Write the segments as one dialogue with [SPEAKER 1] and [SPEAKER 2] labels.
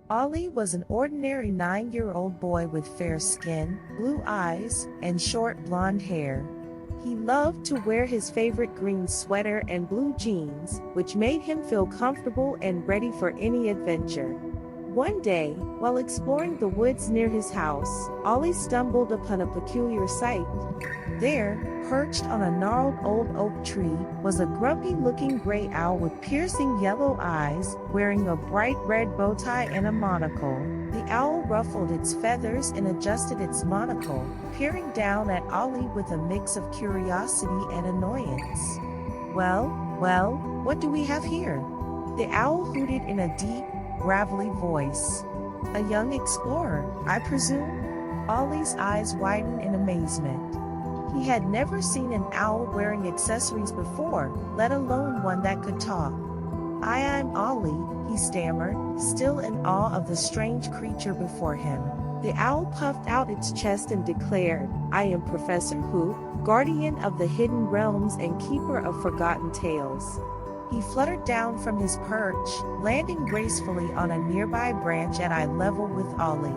[SPEAKER 1] Ollie was an ordinary 9-year-old boy with fair skin, blue eyes, and short blonde hair. He loved to wear his favorite green sweater and blue jeans, which made him feel comfortable and ready for any adventure. One day, while exploring the woods near his house, Ollie stumbled upon a peculiar sight. There, perched on a gnarled old oak tree, was a grumpy-looking gray owl with piercing yellow eyes, wearing a bright red bow tie and a monocle. The owl ruffled its feathers and adjusted its monocle, peering down at Ollie with a mix of curiosity and annoyance. Well, what do we have here?" The owl hooted in a deep, gravelly voice. "A young explorer, I presume?" Ollie's eyes widened in amazement. He had never seen an owl wearing accessories before, let alone one that could talk. I'm Ollie," he stammered, still in awe of the strange creature before him. The owl puffed out its chest and declared, "I am Professor Hoot, guardian of the hidden realms and keeper of forgotten tales." He fluttered down from his perch, landing gracefully on a nearby branch at eye level with Ollie.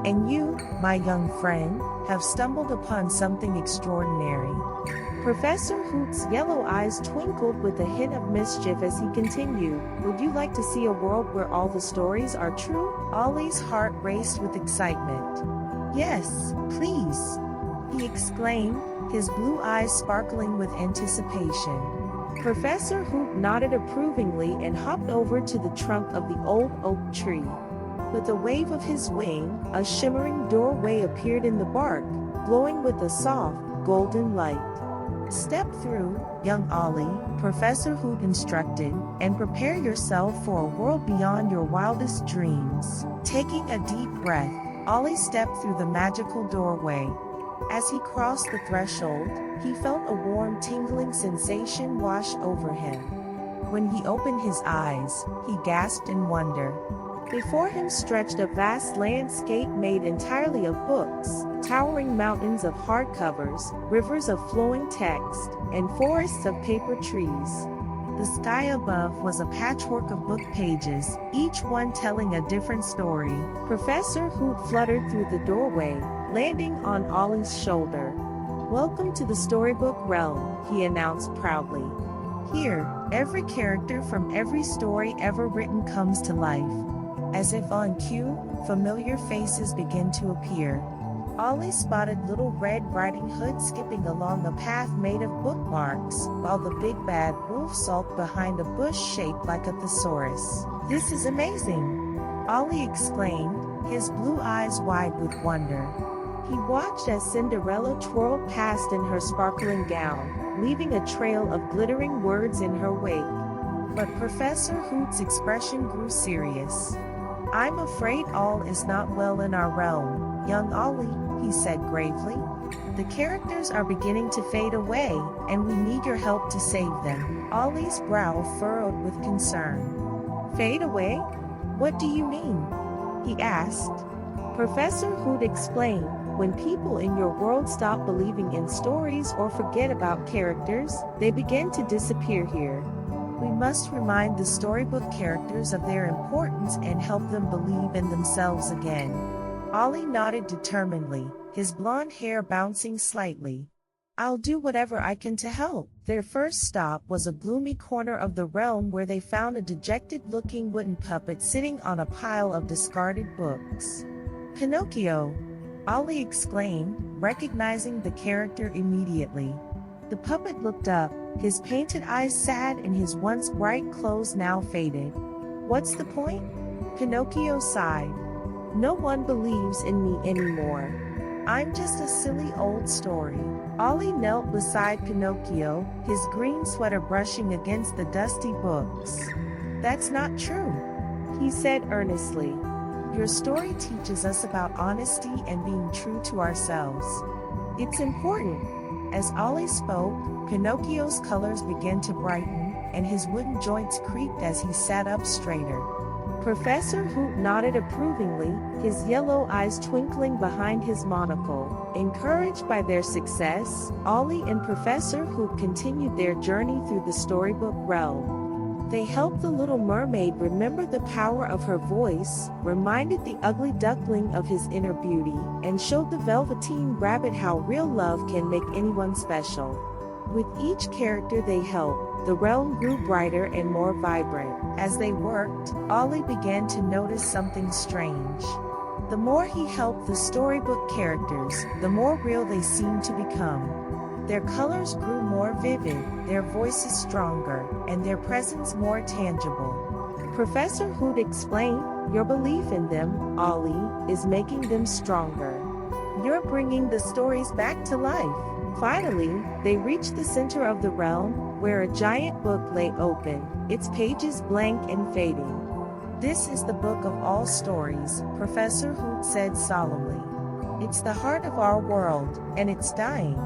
[SPEAKER 1] "And you, my young friend, have stumbled upon something extraordinary." Professor Hoot's yellow eyes twinkled with a hint of mischief as he continued, "Would you like to see a world where all the stories are true?" Ollie's heart raced with excitement. "Yes, please," he exclaimed, his blue eyes sparkling with anticipation. Professor Hoot nodded approvingly and hopped over to the trunk of the old oak tree. With a wave of his wing, a shimmering doorway appeared in the bark, glowing with a soft, golden light. "Step through, young Ollie," Professor Hoot instructed, "and prepare yourself for a world beyond your wildest dreams." Taking a deep breath, Ollie stepped through the magical doorway. As he crossed the threshold, he felt a warm tingling sensation wash over him. When he opened his eyes, he gasped in wonder. Before him stretched a vast landscape made entirely of books, towering mountains of hardcovers, rivers of flowing text, and forests of paper trees. The sky above was a patchwork of book pages, each one telling a different story. Professor Hoot fluttered through the doorway, landing on Ollie's shoulder. "Welcome to the Storybook realm," he announced proudly. "Here, every character from every story ever written comes to life." As if on cue, familiar faces began to appear. Ollie spotted Little Red Riding Hood skipping along a path made of bookmarks, while the big bad wolf sulked behind a bush shaped like a thesaurus. "This is amazing!" Ollie exclaimed, his blue eyes wide with wonder. He watched as Cinderella twirled past in her sparkling gown, leaving a trail of glittering words in her wake. But Professor Hoot's expression grew serious. "I'm afraid all is not well in our realm, young Ollie," he said gravely. "The characters are beginning to fade away, and we need your help to save them." Ollie's brow furrowed with concern. "Fade away? What do you mean?" he asked. Professor Hoot explained, "When people in your world stop believing in stories or forget about characters, they begin to disappear here. We must remind the storybook characters of their importance and help them believe in themselves again." Ollie nodded determinedly, his blonde hair bouncing slightly. "I'll do whatever I can to help." Their first stop was a gloomy corner of the realm where they found a dejected-looking wooden puppet sitting on a pile of discarded books. "Pinocchio!" Ollie exclaimed, recognizing the character immediately. The puppet looked up, his painted eyes sad and his once bright clothes now faded. "What's the point?" Pinocchio sighed. "No one believes in me anymore. I'm just a silly old story." Ollie knelt beside Pinocchio, his green sweater brushing against the dusty books. "That's not true," he said earnestly. "Your story teaches us about honesty and being true to ourselves. It's important." As Ollie spoke, Pinocchio's colors began to brighten, and his wooden joints creaked as he sat up straighter. Professor Hoot nodded approvingly, his yellow eyes twinkling behind his monocle. Encouraged by their success, Ollie and Professor Hoot continued their journey through the storybook realm. They helped the little mermaid remember the power of her voice, reminded the ugly duckling of his inner beauty, and showed the velveteen rabbit how real love can make anyone special. With each character they helped, the realm grew brighter and more vibrant. As they worked, Ollie began to notice something strange. The more he helped the storybook characters, the more real they seemed to become. Their colors grew more vivid, their voices stronger, and their presence more tangible. Professor Hoot explained, "Your belief in them, Ollie, is making them stronger. You're bringing the stories back to life." Finally, they reached the center of the realm, where a giant book lay open, its pages blank and fading. "This is the book of all stories," Professor Hoot said solemnly. "It's the heart of our world, and it's dying."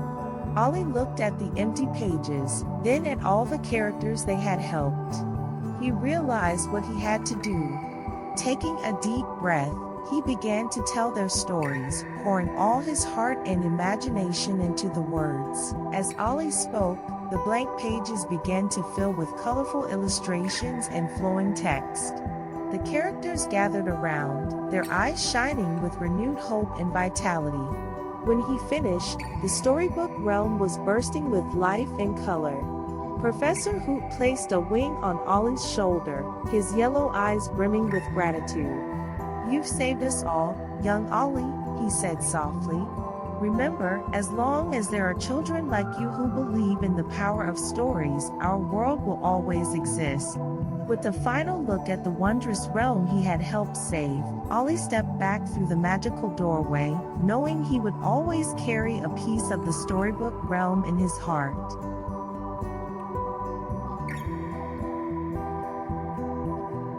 [SPEAKER 1] Ollie looked at the empty pages, then at all the characters they had helped. He realized what he had to do. Taking a deep breath, he began to tell their stories, pouring all his heart and imagination into the words. As Ollie spoke, the blank pages began to fill with colorful illustrations and flowing text. The characters gathered around, their eyes shining with renewed hope and vitality. When he finished, the storybook realm was bursting with life and color. Professor Hoot placed a wing on Ollie's shoulder, his yellow eyes brimming with gratitude. "You've saved us all, young Ollie," he said softly. "Remember, as long as there are children like you who believe in the power of stories, our world will always exist." With a final look at the wondrous realm he had helped save, Ollie stepped back through the magical doorway, knowing he would always carry a piece of the storybook realm in his heart.